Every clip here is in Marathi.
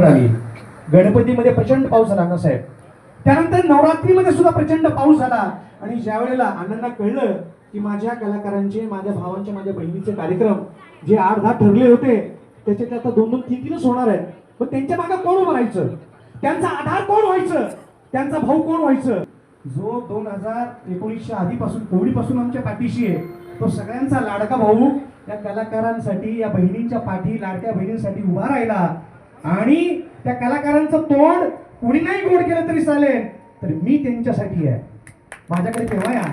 आली. गणपतीमध्ये प्रचंड पाऊस झाला ना साहेब. त्यानंतर नवरात्रीमध्ये सुद्धा प्रचंड पाऊस झाला. आणि ज्या वेळेला अण्णांना कळलं की माझ्या कलाकारांचे, माझ्या भावांचे, माझ्या बहिणीचे कार्यक्रम जे 8-10 ठरले होते त्याच्यात आता 2-2, 3-3च होणार आहेत. पण त्यांच्या मागे कोण उभं राहायचं, त्यांचा आधार कोण व्हायचं, त्यांचा भाऊ कोण व्हायचं, जो 2019च्या आधीपासून कोविडपासून आमच्या पाठीशी आहे, तो सगळ्यांचा लाडका भाऊ या कलाकारांसाठी, या बहिणींच्या पाठी, लाडक्या बहिणींसाठी उभा राहिला. आणि त्या कलाकारांचं तोंड कुणी नाही गोड केलं तरी चालेल, तर मी त्यांच्यासाठी आहे, माझ्याकडे तेव्हा या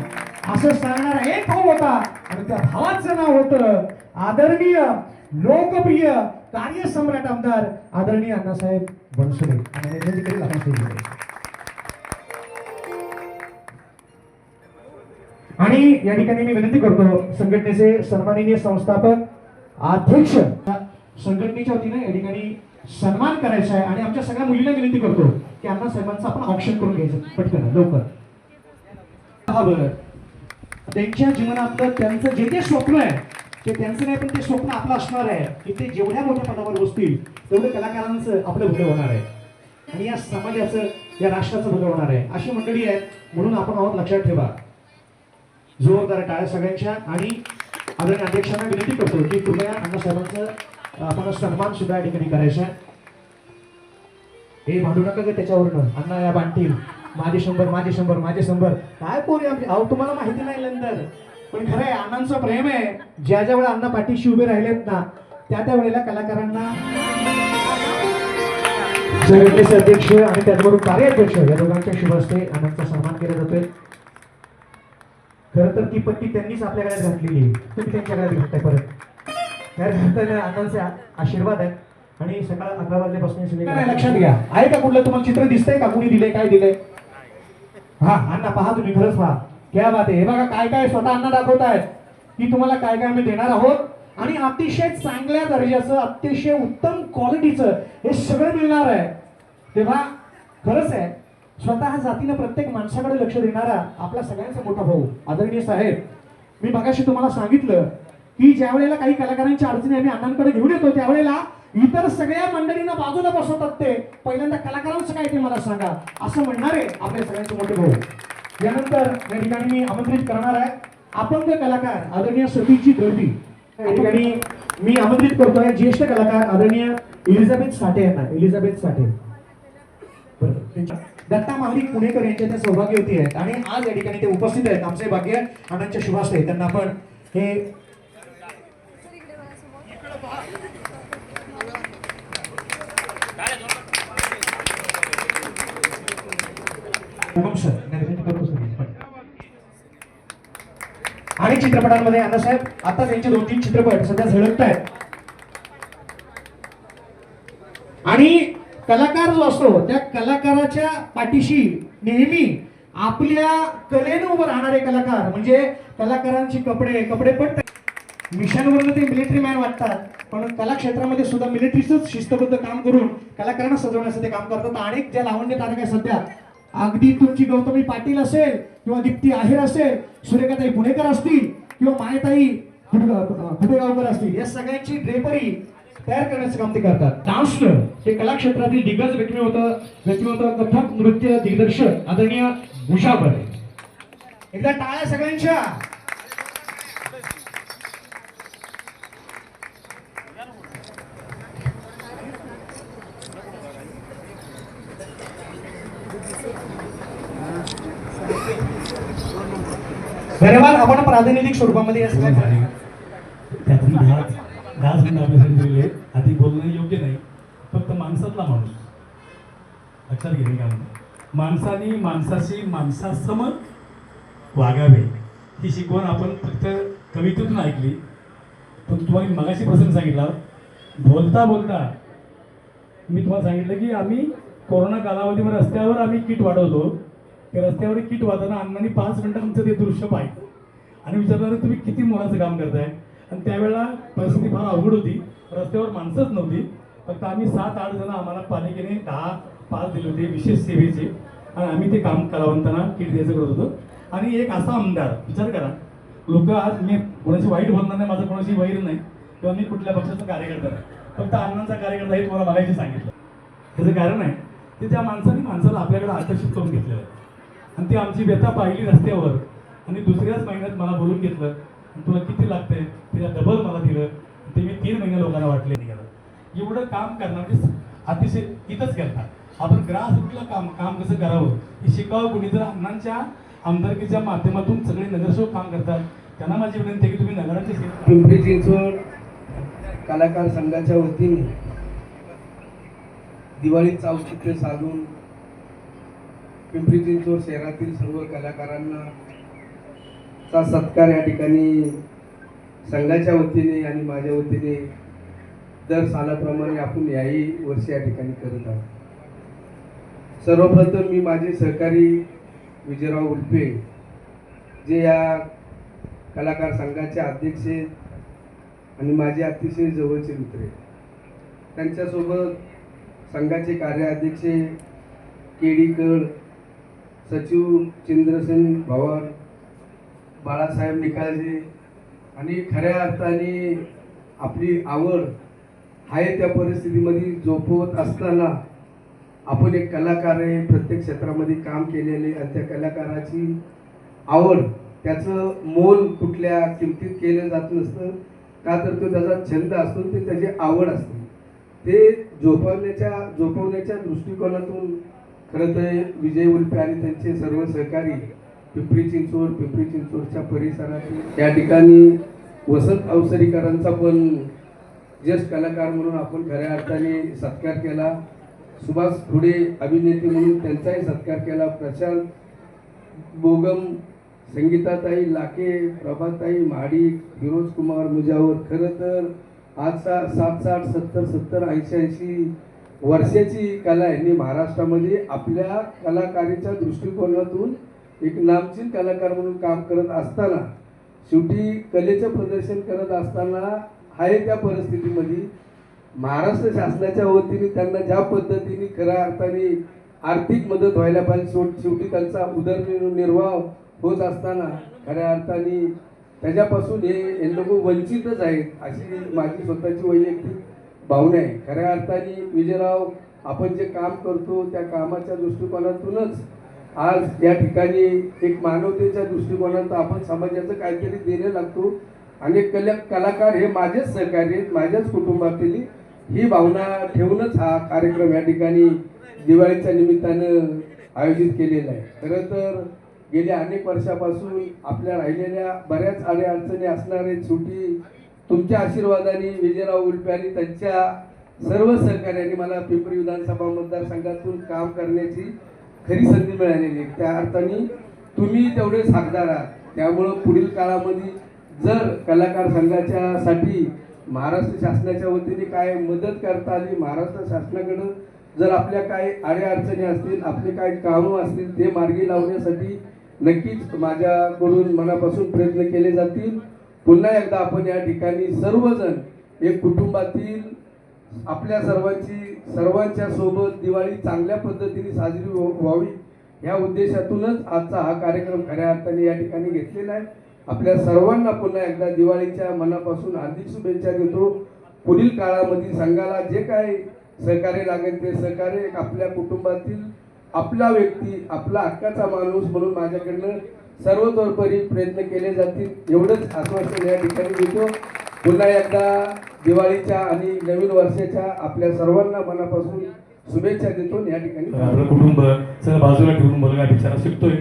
असं सांगणारा एक भाऊ होता. आणि त्या भावाचं नाव होतं आदरणीय लोकप्रिय कार्यसम्राट आमदार आदरणीय अण्णासाहेब बनसोडे. आणि या ठिकाणी मी विनंती करतो संघटनेचे सन्माननीय संस्थापक अध्यक्ष संघटनेच्या वतीने या ठिकाणी सन्मान करायचा आहे. आणि आमच्या सगळ्या मुलींना विनंती करतो की अण्णासाहेबांचं आपण ऑप्शन करून घ्यायचं पटकन लवकर. त्यांच्या जीवनातलं त्यांचं जे ते स्वप्न आहे ते त्यांचं नाही, पण ते स्वप्न आपलं असणार आहे की ते जेवढ्या मोठ्या पदावर बसतील तेवढे कलाकारांचं आपलं भलं होणार आहे आणि या समाजाचं, या राष्ट्राचं भलं होणार आहे. अशी मंडळी आहेत, म्हणून आपण आहोत, लक्षात ठेवा. जोरदार टाळ्या सगळ्यांच्या. आणि आदरणीय अध्यक्षांना विनंती करतो की कृपया अण्णासाहेबांचं आपण सन्मान सुद्धा या ठिकाणी करायचा आहे. हे भांडू नका ग त्याच्यावरनं, अण्णा या बांधतील माझे 100 माझे 100 माझे 100 काय पोरी आमची. अहो तुम्हाला माहिती नाही नंतर, पण खरं आहे अण्णांचं प्रेम आहे. ज्या ज्या वेळेला अण्णा पाठीशी उभे राहिलेत ना त्या वेळेला कलाकारांना संघटनेचे अध्यक्ष आणि त्याचबरोबर कार्याध्यक्ष या दोघांच्या शुभ हस्ते अण्णांचा सन्मान केला जातोय. खरं तर ती पट्टी त्यांनीच आपल्या गळ्यात घातलेली आहे, तुम्ही त्यांच्या गळ्यात घालताय परत. अण्णांचे आशीर्वाद आहेत. आणि सकाळ 11 वाजल्यापासून सगळे लक्षात घ्या. आहे का कुठलं तुम्हाला चित्र दिसतंय का, कुणी दिलंय, काय दिलंय? हा अण्णा पहा, तुम्ही खरंच पहा, क्या बात आहे. हे बघा काय काय स्वतः अण्णा दाखवतायत की तुम्हाला काय काय आम्ही देणार आहोत. आणि अतिशय चांगल्या दर्जाचं, अतिशय उत्तम क्वालिटीचं हे सगळं मिळणार आहे. तेव्हा खरंच आहे, स्वतः जातीनं प्रत्येक माणसाकडे लक्ष देणारा आपला सगळ्यांचा मोठा भाऊ आदरणीय साहेब. मी मगाशी तुम्हाला सांगितलं की ज्या वेळेला काही कलाकारांच्या अडचणी आम्ही अण्णांकडे घेऊन येतो त्यावेळेला इतर सगळ्या मंडळींना बाजूला बसवतात. ते पहिल्यांदा कलाकारांचं काय ते मला सांगा असं म्हणणारे आपल्या सगळ्यांचे मोठे भाऊ. यानंतर या ठिकाणी मी आमंत्रित करणार आहे अपंग कलाकार आदरणीय सतीशजी दळवी. या ठिकाणी मी आमंत्रित करतोय ज्येष्ठ कलाकार आदरणीय एलिझाबेथ साठे यांना. एलिझाबेथ साठे दत्ता महाडिक पुणेकर यांच्या त्या सौभाग्यवती आहेत आणि आज या ठिकाणी ते उपस्थित आहेत. आमचे भाग्य अण्णांच्या शुभास्ते. त्यांना आपण हे आणि चित्रपटांमध्ये अण्णासाहेब आता त्यांचे 2-3 चित्रपट सध्या झळकत आहेत. आणि कलाकार जो असतो त्या कलाकाराच्या पाठीशी नेहमी आपल्या कलेनं उभं राहणारे कलाकार म्हणजे कलाकारांची कपडे पण मिशनवरनं ते मिलिटरी मॅन वाटतात, पण कला क्षेत्रामध्ये सुद्धा मिलिटरीच शिस्तबद्ध काम करून कलाकारांना सजवण्याचं ते काम करतात. अनेक ज्या लावण्य तारका आहे सध्या, अगदी तुमची गौतमी पाटील असेल किंवा दीप्ती आहेर असेल, सुरेखाताई पुणेकर असतील किंवा मायताई खुटेगावकर असतील, या सगळ्यांची ड्रेपरी तयार करण्याचं काम ते करतात. डान्सनं ते कला क्षेत्रातील दिग्गज व्यक्तिमत्व कथक नृत्य दिग्दर्शक आदरणीय उषा बरे. एकदा टाळ्या सगळ्यांच्या. धन्यवाद. आपण प्रातिनिधिक स्वरूपामध्ये आधी बोलणं योग्य नाही, फक्त माणसातला माणूस लक्षात घेणे का, माणसाने माणसाशी माणसासम वागावे ही शिकवण आपण फक्त कवितेतून ऐकली. पण तुम्हाला मगाशी प्रसंग सांगितला, बोलता बोलता मी तुम्हाला सांगितलं की आम्ही कोरोना कालावधीमध्ये रस्त्यावर आम्ही किट वाढवतो. ते रस्त्यावर किट वाढताना अण्णांनी 5 मिनिटं तुमचं ते दृश्य पाहिलं आणि विचारलं तुम्ही किती मोलाचं काम करताय. आणि त्यावेळेला परिस्थिती फार अवघड होती, रस्त्यावर माणसंच नव्हती. फक्त आम्ही 7-8 जण आम्हाला पालिकेने 10 पास दिले होते विशेष सेवेचे आणि आम्ही ते काम कलावंतांना किट द्यायचं करत होतो. आणि एक असा आमदार, विचार करा, लोक आज मी कोणाशी वाईट बोलणार नाही, माझं कोणाशी वैर नाही किंवा मी कुठल्या पक्षाचा कार्यकर्ता नाही, फक्त अण्णांचा कार्यकर्ता हे तुम्हाला बघायचे सांगितलं. त्याचं कारण आहे की त्या माणसाला आपल्याकडे आकर्षित करून घेतलेलं आहे आणि ती आमची व्यथा पाहिली रस्त्यावर आणि दुसऱ्याच महिन्यात मला बोलून घेतलं आणि तुला किती लागतंय तिला डबल मला दिलं ते मी 3 महिने लोकांना वाटले निघालं. एवढं काम करणार म्हणजे अतिशय इथंच करतात आपण ग्रासरूटला काम कसं करावं हे शिकावं. कोणी जर अण्णांच्या आमदारकीच्या माध्यमातून सगळे नगरसेवक काम करतात त्यांना माझी विनंती आहे की तुम्ही नगराचे सेवक पिंपरी चिंचवड कलाकार संघाच्या वतीने दिवाळीचं औचित्य साधून पिंपरी चिंचवड शहरातील सर्व कलाकारांना चा सत्कार या ठिकाणी संघाच्या वतीने आणि माझ्या वतीने दर सालाप्रमाणे आपण याही वर्षी या ठिकाणी करत आहोत. सर्वप्रथम मी माझे सहकारी विजयराव उल्पे जे या कलाकार संघाचे अध्यक्ष आणि माझे अतिशय जवळचे मित्र आहेत, त्यांच्यासोबत संघाचे कार्याध्यक्ष केडीकर, सचिव चंद्रसेन भवार, बाळासाहेब निकाळजे आणि खऱ्या अर्थाने आपली आवड आहे त्या परिस्थितीमध्ये जोपवत असताना आपण एक कलाकार आहे, प्रत्येक क्षेत्रामध्ये काम केलेले आणि त्या कलाकाराची आवड त्याचं मोल कुठल्या किमतीत केलं जात नसतं का तर तो त्याचा छंद असतो, ते त्याची आवड असते. ते जोपवण्याच्या दृष्टिकोनातून खरं तर विजय उल्पे आणि त्यांचे सर्व सहकारी पिंपरी चिंचवडच्या परिसरातील या ठिकाणी वसंत अवसरीकरांचा पण ज्येष्ठ कलाकार म्हणून आपण खऱ्या अर्थाने सत्कार केला. सुभाष फुडे अभिनेते म्हणून त्यांचाही सत्कार केला. प्रशांत बोगम, संगीताताई लाके, प्रभाताई महाडिक, फिरोज कुमार मुजावर. खरं तर आज 60, 70, 80 वर्षाची कला यांनी महाराष्ट्रामध्ये आपल्या कलाकारीच्या दृष्टिकोनातून एक नामचीन कलाकार म्हणून काम करत असताना शेवटी कलेचं प्रदर्शन करत असताना आहे त्या परिस्थितीमध्ये महाराष्ट्र शासनाच्या वतीने त्यांना ज्या पद्धतीने खऱ्या अर्थाने आर्थिक मदत व्हायला पाहिजे, शेवटी त्यांचा उदरनिर्वाह होत असताना खऱ्या अर्थाने त्याच्यापासून हे लोक वंचितच आहेत अशी माझी स्वतःची वैयक्तिक भावना आहे. खऱ्या अर्थाने विजयराव आपण जे काम करतो त्या कामाच्या दृष्टिकोनातूनच आज या ठिकाणी एक मानवतेच्या दृष्टिकोनातून आपण समाजाचं काहीतरी देणं लागतो आणि कलाकार हे माझेच सहकारी आहेत, माझ्याच कुटुंबातील ही भावना ठेवूनच हा कार्यक्रम या ठिकाणी दिवाळीच्या निमित्तानं आयोजित केलेला आहे. खरं तर गेल्या अनेक वर्षापासून आपल्या राहिलेल्या बऱ्याच अडचणी असणार आहेत. शेवटी तुमच्या आशीर्वादाने विजयराव उल्पे आणि त्यांच्या सर्व सहकार्यांनी मला पिंपरी विधानसभा मतदारसंघातून काम करण्याची खरी संधी मिळालेली आहे. त्या अर्थाने तुम्ही तेवढे साथदार आहात. त्यामुळं पुढील काळामध्ये जर कलाकार संघाच्या साठी महाराष्ट्र शासनाच्या वतीने काय मदत करता आली, महाराष्ट्र शासनाकडं जर आपल्या काय अडचणी असतील, आपले काय कामं असतील ते मार्गी लावण्यासाठी नक्कीच माझ्याकडून मनापासून प्रयत्न केले जातील. पुन्हा एकदा आपण या ठिकाणी सर्वजण एक कुटुंबातील आपल्या सर्वांच्या सोबत दिवाळी चांगल्या पद्धतीने साजरी व्हावी या उद्देशातूनच आजचा हा कार्यक्रम खऱ्या अर्थाने या ठिकाणी घेतलेला आहे. आपल्या सर्वांना पुन्हा एकदा दिवाळीच्या मनापासून हार्दिक शुभेच्छा देतो. पुढील काळामध्ये संघाला जे काय सहकार्य लागेल ते सहकार्य आपल्या कुटुंबातील आपला व्यक्ती, आपला हक्काचा माणूस म्हणून माझ्याकडनं सर्वतोपरी प्रयत्न केले जातील एवढंच आश्वासन या ठिकाणी देतो. पुन्हा एकदा दिवाळीच्या आणि नवीन वर्षाच्या आपल्या सर्वांना मनापासून शुभेच्छा देतो. या ठिकाणी आपलं कुटुंब सगळं बाजूला ठेवून मुलगा बिचारा शिकतोय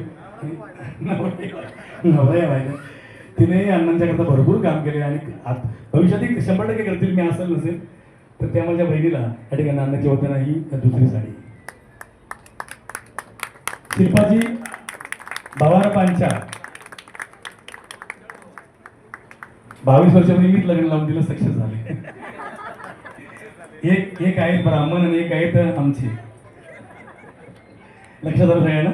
तिने अण्णांच्याकरता भरपूर काम केले आणि भविष्यात 100% करतील. मी असेल नसेल तर त्या माझ्या बहिणीला या ठिकाणी अण्णाच्या वतीनं ही दुसरी साडी. शिल्पाजी भवार पांचा 22 वर्षापूर्वी मीच लग्न लावून दिलं, सक्सेस झाले. एक आहेत ब्राह्मण आणि एक आहेत आमचे, लक्षात आलं सगळ्यांना.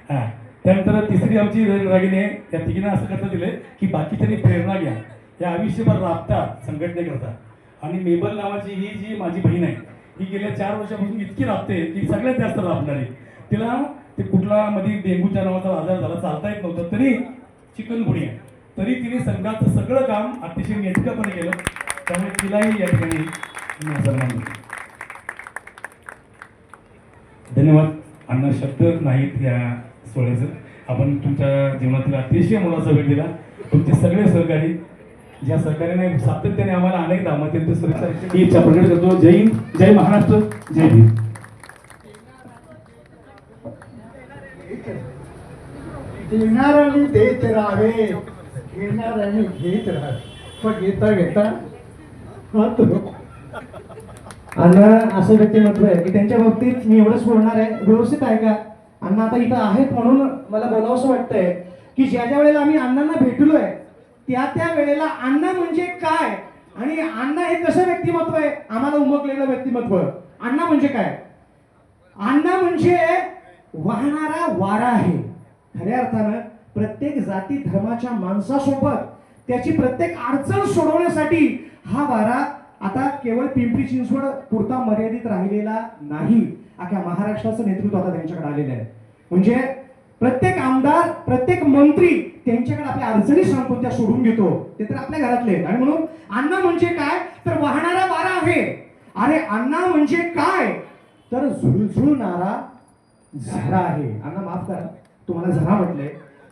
हा, त्यानंतर तिसरी आमची रागिनी आहे. त्या तिघींना असं करता दिले की बाकीच्यांनी प्रेरणा घ्या, या आयुष्यभर राबतात संघटनेकरता. आणि मेबल नावाची ही जी माझी बहीण आहे ही गेल्या 4 वर्षापासून इतकी राबते की सगळ्यात जास्त राबणारी. तिला ते कुठला मध्ये डेंग्यूच्या नावाचा आजार झाला, चालता येत नव्हतं, तरी चिकनगुणी आहे, तरी तिने संघाचं सगळं काम अतिशय नेटकपणे केलं. त्यामुळे तिलाही या ठिकाणी सन्मान देतो. धन्यवाद अण्णा. शब्द नाहीत या सोहळ्याचं. आपण तुमच्या जीवनातील अतिशय मोलाचा वेळ दिला. तुमचे सगळे सहकारी ज्या सहकार्याने सातत्याने आम्हाला अनेक दामते ही इच्छा प्रकट करतो. जय हिंद, जय महाराष्ट्र, जय भीम. देणाऱ्याने देत राहावे, घेणाऱ्याने घेत राहावे. पण घेता घेता हात नको. अण्णा असं व्यक्तिमत्व आहे की त्यांच्या बाबतीत मी एवढंच बोलणार आहे. व्यवस्थित आहे का अण्णा? आता इथं आहेत म्हणून मला बोलावंसं वाटतंय की ज्या ज्या वेळेला आम्ही अण्णांना भेटलोय त्या वेळेला अण्णा म्हणजे काय आणि अण्णा हे कसं व्यक्तिमत्व आहे आम्हाला उमगलेलं व्यक्तिमत्व. अण्णा म्हणजे काय? अण्णा म्हणजे वाहणारा वारा आहे. खऱ्या अर्थानं प्रत्येक जाती धर्माच्या माणसासोबत त्याची प्रत्येक अडचण सोडवण्यासाठी हा वारा आता केवळ पिंपरी चिंचवड पुरता मर्यादित राहिलेला नाही. अख्ख्या महाराष्ट्राचं नेतृत्व आता त्यांच्याकडे आलेलं आहे. म्हणजे प्रत्येक आमदार, प्रत्येक मंत्री त्यांच्याकडे आपल्या अडचणी सांगतो, त्या सोडून घेतो. ते तर आपल्या घरातले आहेत. आणि म्हणून अण्णा म्हणजे काय तर वाहणारा वारा आहे. अरे अण्णा म्हणजे काय तर झुळझुळणारा झरा आहे. अण्णा माफ करा, तुम्हाला झरा म्हटलंय.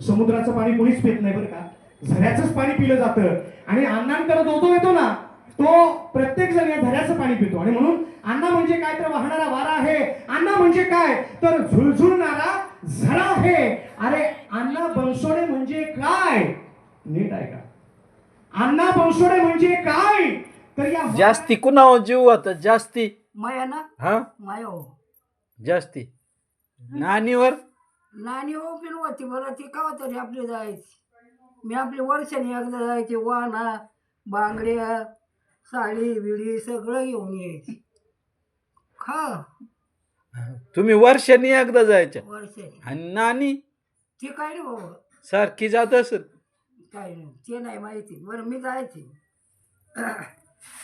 समुद्राचं पाणी कोणीच पित नाही बरं का, झऱ्याचंच पाणी पिलं जातं. आणि अण्णांकडे जो येतो ना तो प्रत्येक जण या झऱ्याचं पाणी पितो. आणि म्हणून अण्णा म्हणजे काय तर वाहणारा वारा आहे. अण्णा म्हणजे काय तर झुळझुळणारा झरा आहे. अरे अण्णा बनसोडे म्हणजे काय? नीट आहे का? अण्णा बनसोडे म्हणजे काय तर या जास्ती कुणावर जीव होता जास्ती? माया ना हा माया हो जास्ती नानीवर. नानी हो पिन होती बरं ती का तरी आपली जायची. मी आपली वर्षाने एकदा जायची. वाना बांगड्या साडी बिडी सगळं घेऊन यायची. खा तुम्ही वर्षांनी एकदा जायच्या वर्षाने आणि नानी ती काय नाही बाबा सारखी जात असत. काय नाही ते नाही माहिती. बरं मी जायची.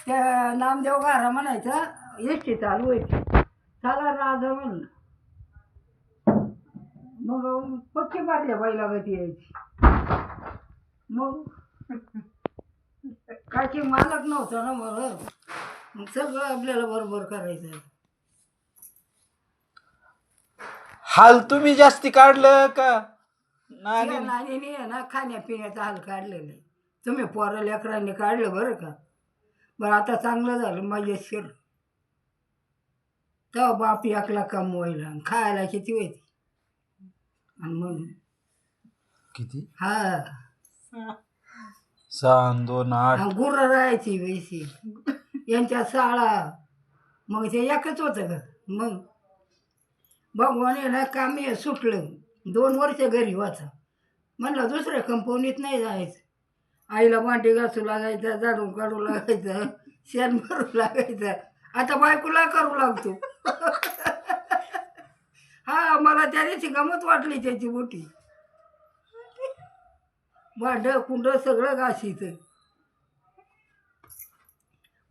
त्या नामदेव गारा म्हणायचा एसटी चालू व्हायची. चला राजा म्हणलं मग पक्की बाटल्या बाईला गती यायची. मग काची मालक नव्हता ना मला. मग सगळं आपल्याला बरोबर करायचं. हाल तुम्ही जास्ती काढलं का नानी? नानीने आहे ना खाण्यापिण्याचा हाल काढलेलं आहे. तुम्ही पोरा लेकरांनी काढलं बरं का. बरं आता चांगलं झालं मजेशीर. तेव्हा बाप एकला कमवायला आणि खायला किती व्हायची. आणि मग किती? हा 6 2 8 गुरं राहायची वैशी यांच्या शाळा. मग ते एकच होतं का. मग भगवान ना कामी सुटलं. 2 वर्ष घरी वाचा म्हणलं दुसऱ्या कंपनीत नाही जायचं. आईला भांडी घासू लागायचं, झाडून काढू लागायचं, शेण भरू लागायचं. आता बायकोला करू लागतो. हा मला त्या दिवशी गमत वाटली त्याची मोठी. भांड कुंड सगळं घासीचं.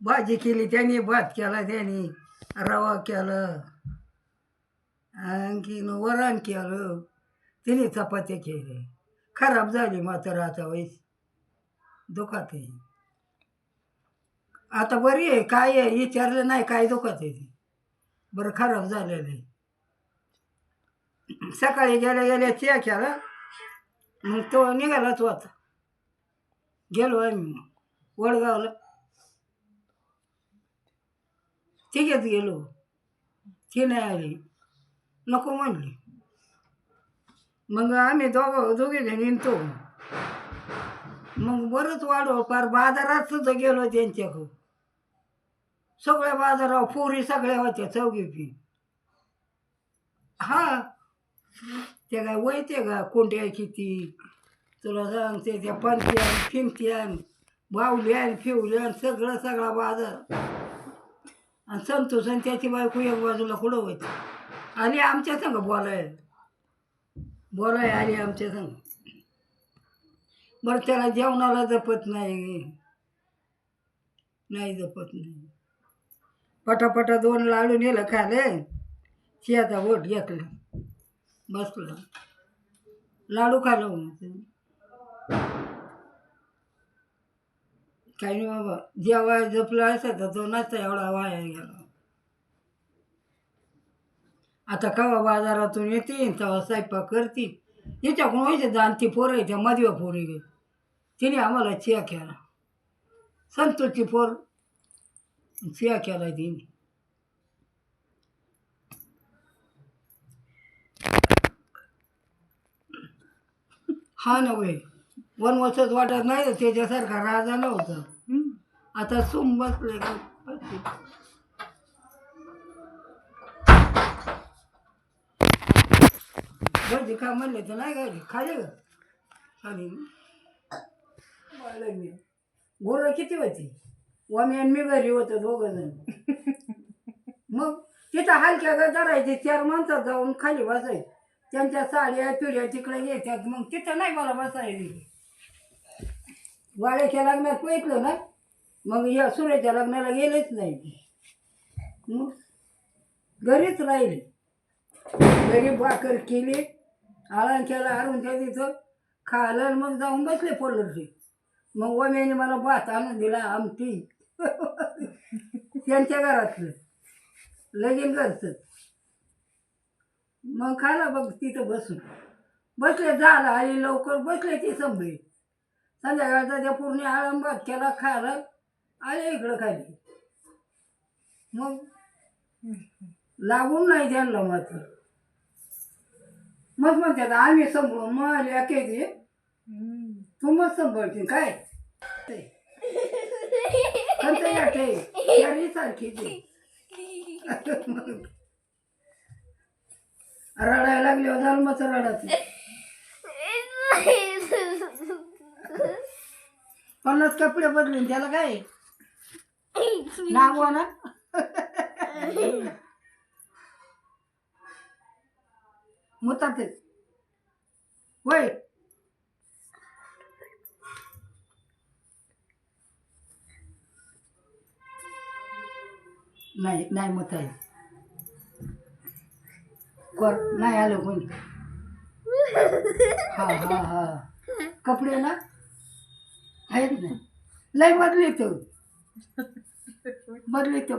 भाजी केली त्याने, भात केला त्याने, रवा केलं, आणखीन वरण केलं, तिने चपात्या केल्या. खराब झाली मात्र आता वयस दुखात आहे. आता बरी आहे. काय आहे विचारलं नाही काय दुखात आहे ती. बरं खराब झालेलं आहे. सकाळी गेल्या गेल्या चहा केला. मग तो निघालाच होता. गेलो आम्ही वडगावला. तिघेच गेलो. ती नाही आली, नको म्हणली. मग आम्ही दोघे जण निघतो. मग बरंच वाढव पार बाजारात सुद्धा गेलो त्यांच्याकडं. सगळ्या बाजारावर पोरी सगळ्या होत्या चौघी. हा ते काय वयते का कोंड्या किती तुला सांगते. त्या पंत्यान फिंत्यान बावल्यान फिवल्यान सगळा बाजार. आणि संतोष आणि त्याची बायको एक बाजूला कुठं होती. आली आमच्या संग बोलाय आली आमच्या संग. बरं त्याला जेवणाला जपत नाही जपत नाही. पटापटा 2 लाडू नेलं खाले. शियाचा वोट घेतला बसला. लाडू खाल्लं काही नाही बाबा. जेव्हा जपलं असं तर तो नसता एवढा वाया गेला. आता कवा बाजारातून येतील तेव्हा स्वयंपाक करतील. याच्याकडून व्हायचं जाणती पोरं आहे त्या मधव्या पोरी गे तिने आम्हाला चिया केला. संतोषची पोर चिया केला तिने. हा ना बाई वनवासच वाटत नाही तर त्याच्यासारखा राजा नव्हता. आता सुम बसले का भजी खा म्हणले तर नाही खायची खाली ग खाली मी गोरं किती होती वामी आणि मी घरी होतो दोघं जण. मग तिथं हलक्या ग धरायचे 4 माणसात जाऊन खाली बसायचे. त्यांच्या साड्या पिढ्या तिकडे येतात मग तिथं नाही मला बसायला. वाड्याच्या लग्नात पोहोचलो ना मग या सुरेच्या लग्नाला गेलेच नाही. मग घरीच राहिले. घरी भाकर केली आळण केला आणून त्या तिथं खायला मग जाऊन बसले पोलरचे. मग वम्याने मला भात आणून दिला आमटी त्यांच्या घरातलं लगीन घरचं. मग खायला बघ तिथं बसून बसले झालं आली लवकर बसले ती संभळी. संध्याकाळचा त्या पूर्ण आळंबात केला खायला आले इकडं खाली. मग लागून नाही त्यांना मात्र मग म्हणतात आम्ही संभळून मग एके तू मग संभळतील काय सारखी रडायला लागल्यावर झालं मग रडायचं. 50 कपडे बदलून त्याला काय नाव ना. मुतात वय नाही नाही मुताय कर नाही आलं कोणी. हा हा हा कपडे ना आहेत ना लय बदलित बदलित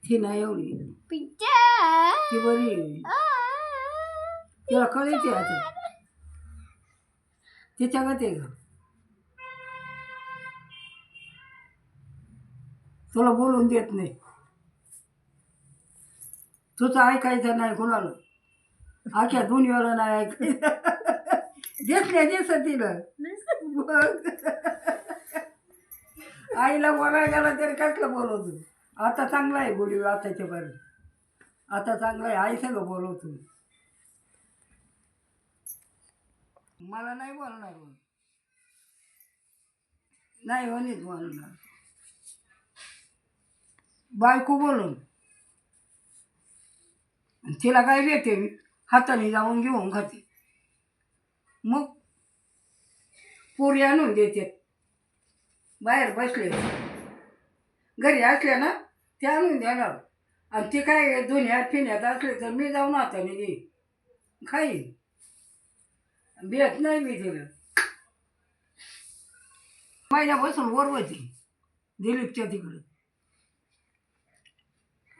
ती नाही एवढी ती बरी तिला कळते आता तिच्या गते का तुला बोलून देत नाही. तुझं ऐकायचं नाही कोणाला आख्या दुनियाला नाही ऐकायचं. दिसल्या दिसत तिला आईला बोलायला गेला तरी कसलं बोलवतो. आता चांगला आहे गोडी आताच्या बरं आता चांगलं आहे आई सगळं बोलवतो. मला नाही बोलणार नाही होणीच बोलणार बायको बोलून तिला काय देते मी हाताने जाऊन घेऊन खाते. मग पोरी आणून देते बाहेर बसले घरी असल्या ना ते आणून देणार. आणि ते काय दुनियात फिरण्यात असले तर मी जाऊन हाताने घे खाईन भेट नाही मी तिला. महिन्यापासून वरवती दिलीपच्या तिकडं.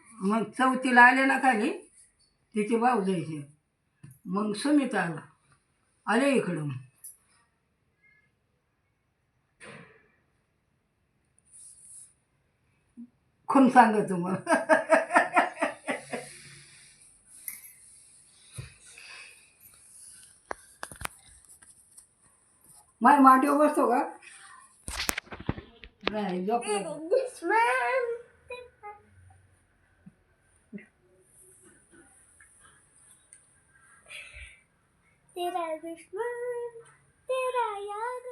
मग 4थीला आले ना खाली तिचे भाऊ जायचे. मग सुमित आला आले इकडं. कोण सांगत तुम्हाला माझ्या माटीवर बसतो का नाही झोपलो. तेरा दुश्मन तेरा यार.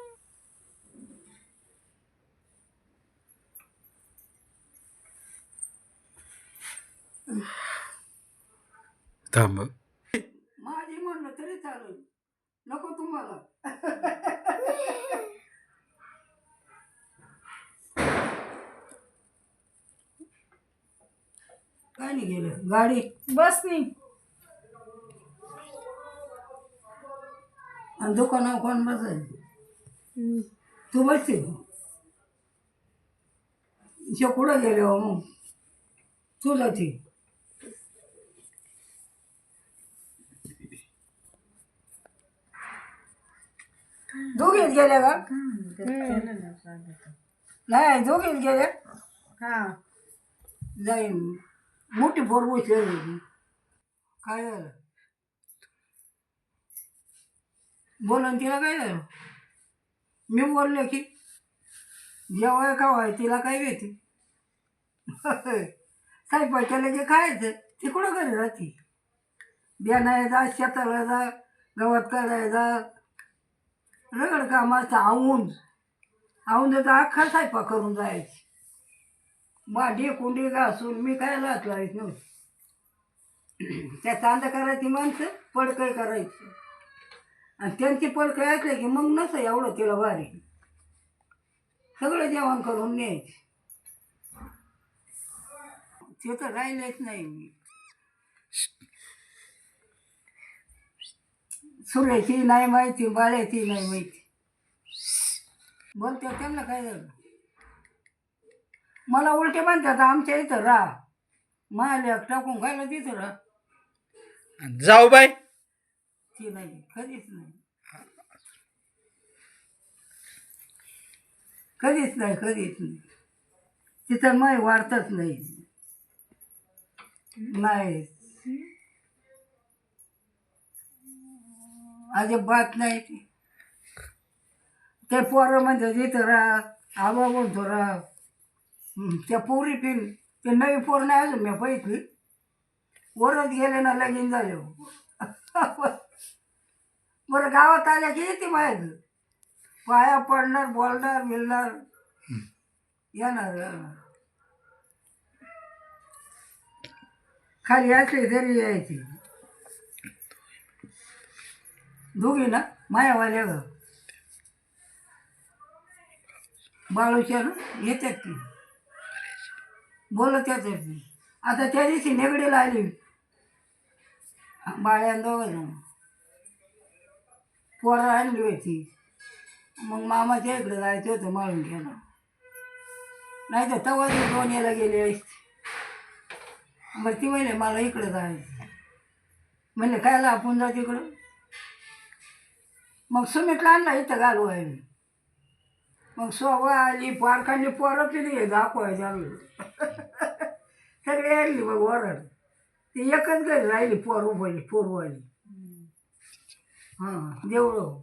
थांब माझी म्हणलं तरी चालेल नको तुम्हाला. काय नाही गेलं गाडी बसनी आणि दुकानावर कोण बसायचं तू बसते कुठं गेले हो मग चुलती दोघीच गेल्या का नाही दोघीच गेल्या हा जाईन मोठी पोरबुस काय झालं बोला तिला काय झालं मी बोलले की जेव्हा का व्हाय तिला काय घेते स्वयंपाकाला जे खायचं ते कुठं घरी राहते बियाणा जा शेताला जा गवत काढायला जा रगड कामाचं आवून तर अख्खा स्वयंपाक करून जायची भांडी कुंडी घासून मी काय लाच लावायची नव्हती त्या चांदा करायची माणसं पडकं करायची आणि त्यांची पडकं ऐकले की मग नसं एवढं तिला भारी सगळं जेवण करून न्यायचे ते तर राहिलेच नाही मी सुरेची नाही माहिती बाळ्याची नाही माहिती बोलते त्यांना काय झालं मला उलटे म्हणतात आमच्या इथं राहा माल्या टाकून खायला तिथं राहा जाऊ बाय ती नाही कधीच नाही कधीच नाही तिथं माय वाढतच नाही नाही अजिबात नाही ते पोरं म्हणजे तिथं राहा आबा बोलतो राहा त्या पोरी पिन ते नवी पोर नाही अजून मी बघितली वरच गेले ना लगीन झाले बरं गावात आल्या की येते माहीत पाया पडणार बोलणार मिळणार येणार खाली असली तरी यायची दोघी ना मायावाल्या ग बाळूच्या ना येतात की बोलत येतात ती आता त्या दिवशी नेगडीला आली बाळ्यान दोघं पोरं आणली होती मग मामाच्या इकडे जायचं होतं माळून घ्यायला नाही तर तेव्हा ती दोन याला गेली असते मग ती म्हणले मला इकडं जायचं म्हणले कायला आपण जा तिकडं मग सुमितला आणला इथं घालवायला मग सोबा आली पारखांनी पोरं पिली दाखवायचं आम्ही सगळे आणली मग वरड ती एकच घरी राहिली पोरवाली हां देवळं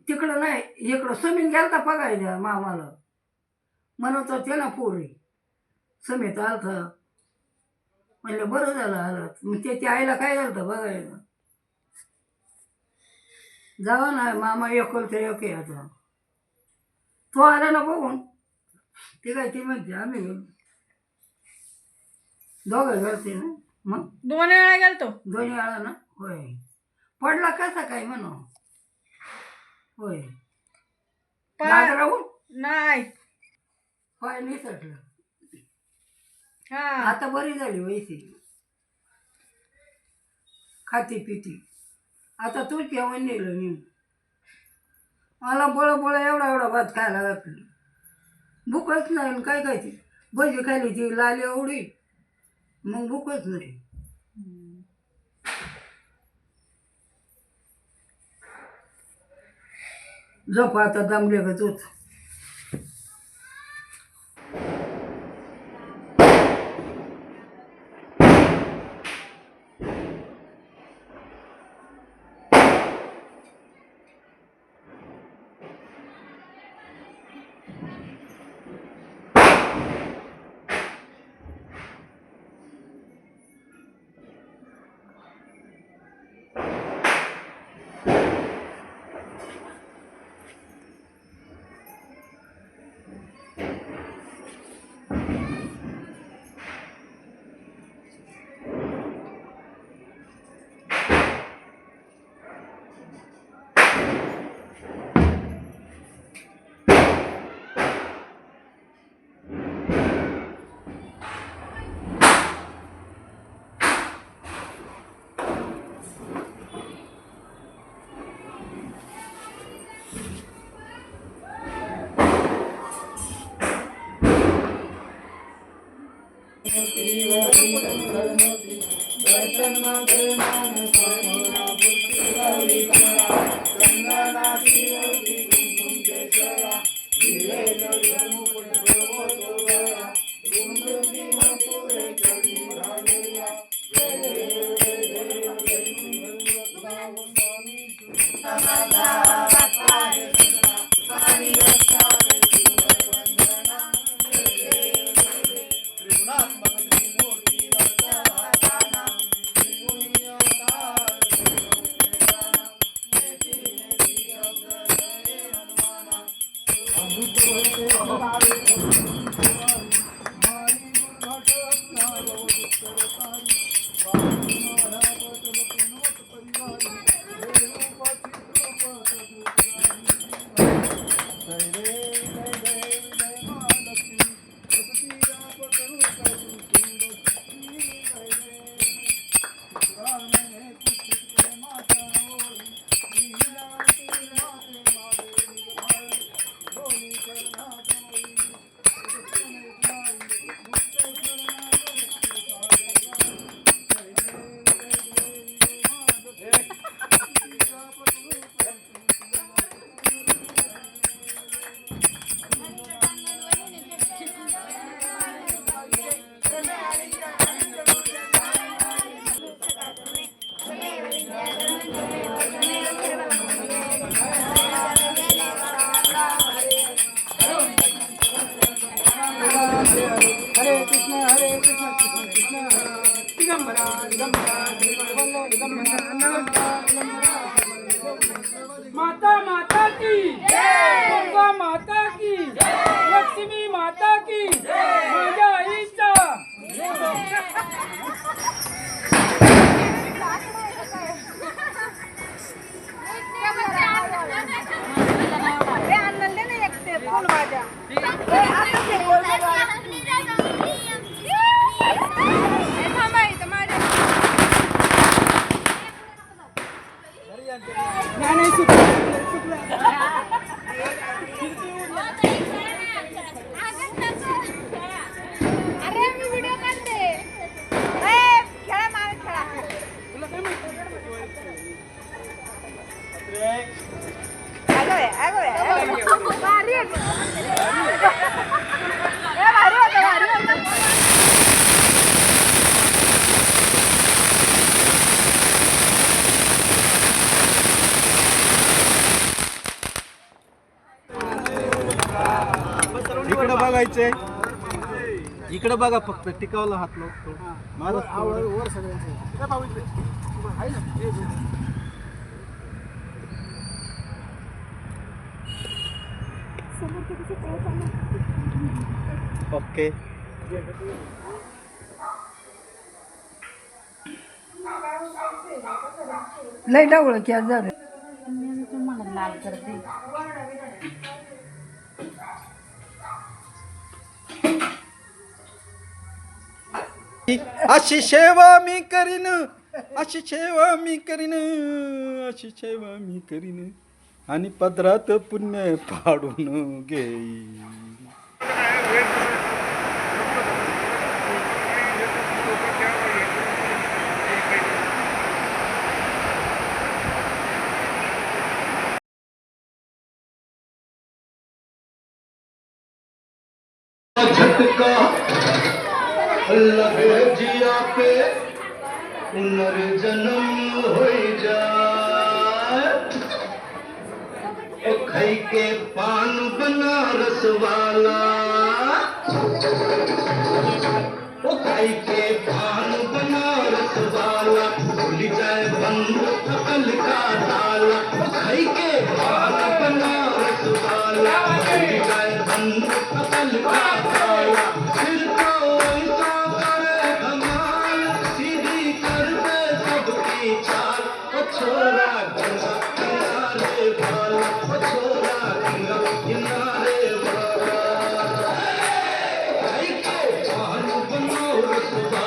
तिकडं नाही इकडं समीन गेलता बघायच्या मामाला म्हणत होते ना पोरी समीत आलता म्हणलं बरं झालं आलं मग त्याच्या आईला काय झालं होतं बघायला जावा ना मामा एकोलते एक आहे आता तो आला ना बघून ते काय ती म्हणते आम्ही दोघं घरते ना मग 2 वेळा गेलतो दोन्ही आला ना होय पडला कसा काय म्हणू होय राहून नाही पाय निसटलं हा आता बरी झाली वैसी खाती पिती आता तूच जेवण नेलं मी मला बळ एवढा भात खायला घातली भूकच नाही काय खायची भजी खाली ती लाल एवढी मग भूकच नाही झोप आता दमले गच होत माता माता की दुर्गा माता की लक्ष्मी माता की माझ्या आईचा अरे मी व्हिडिओ काढते खेळा मार खेळा भारी इकडे बघायचंय, इकडे बघा फक्त, टिकावला हात लावतो माझा ओके. लय डावळ की आज झालं. अशी सेवा मी करीन, अशी सेवा मी करीन, अशी सेवा मी करीन आणि पदरात पुण्य पाडून घेईन. झटका लगे जिया पे पुनर्जन्म हो जाए, ओ खाई के पान बनारस वाला, ओ खाई के पान बनारस वाला भूल जाए बंद अकल का ताला, ओ खाई के पान बनारस वाला भूल जाए बंद अकल का ताला. फिर तो ऐसा करे धमाल, सीधी कर दे सबकी चाल, ओ छोरा गंगा किनारे वाला, ओ छोरा गंगा किनारे वाला. खाई के पान बनारस वाला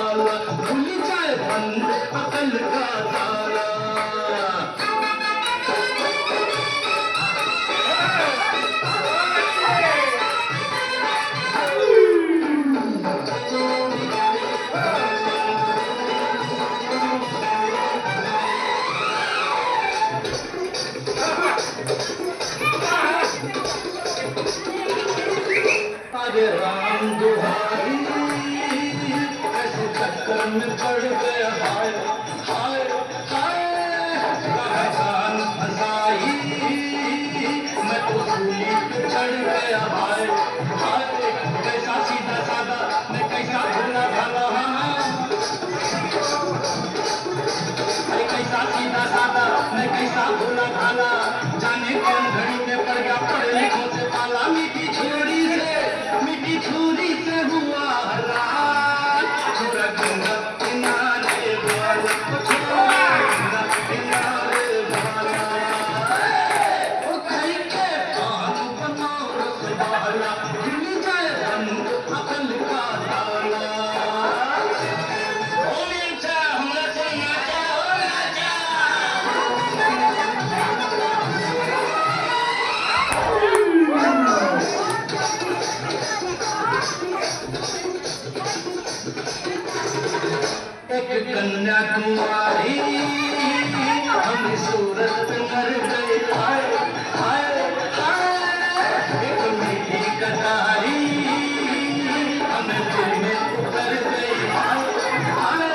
कन्याकुमारी हम सूरत मर गए हाय हाय हाय एक मीठी कटारी हम दिल में उतर गई हाय हाय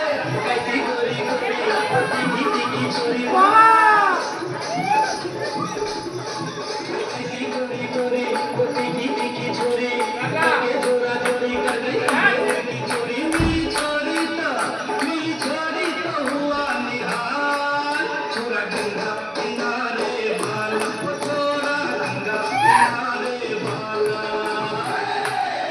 कैसी गोरी गोरी मीठी की चोरी कैसी गोरी गोरी मीठी की चोरी जोरा चोरी कर गई की चोरी मिली चोरी तो हुआ निहाल छोरा गंगा किनारे वाला छोरा गंगा किनारे वाला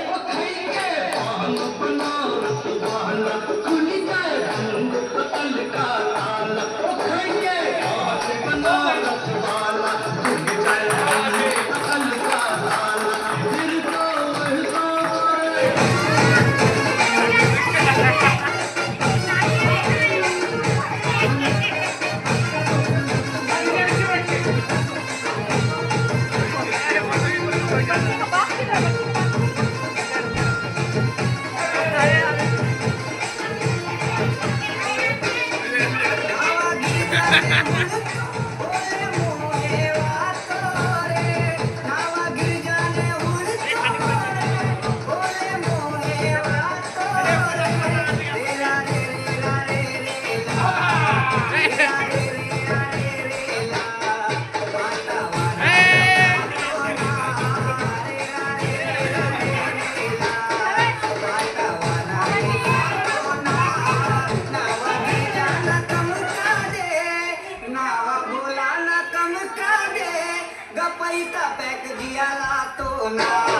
वो खैके पान बनारस वाला खुल जाए रंग पतल का ताला वो खैके पान बनारस वाला खुल जाए रंग पतल का ताला फिर तो गपई का पैक दिया ला तो ना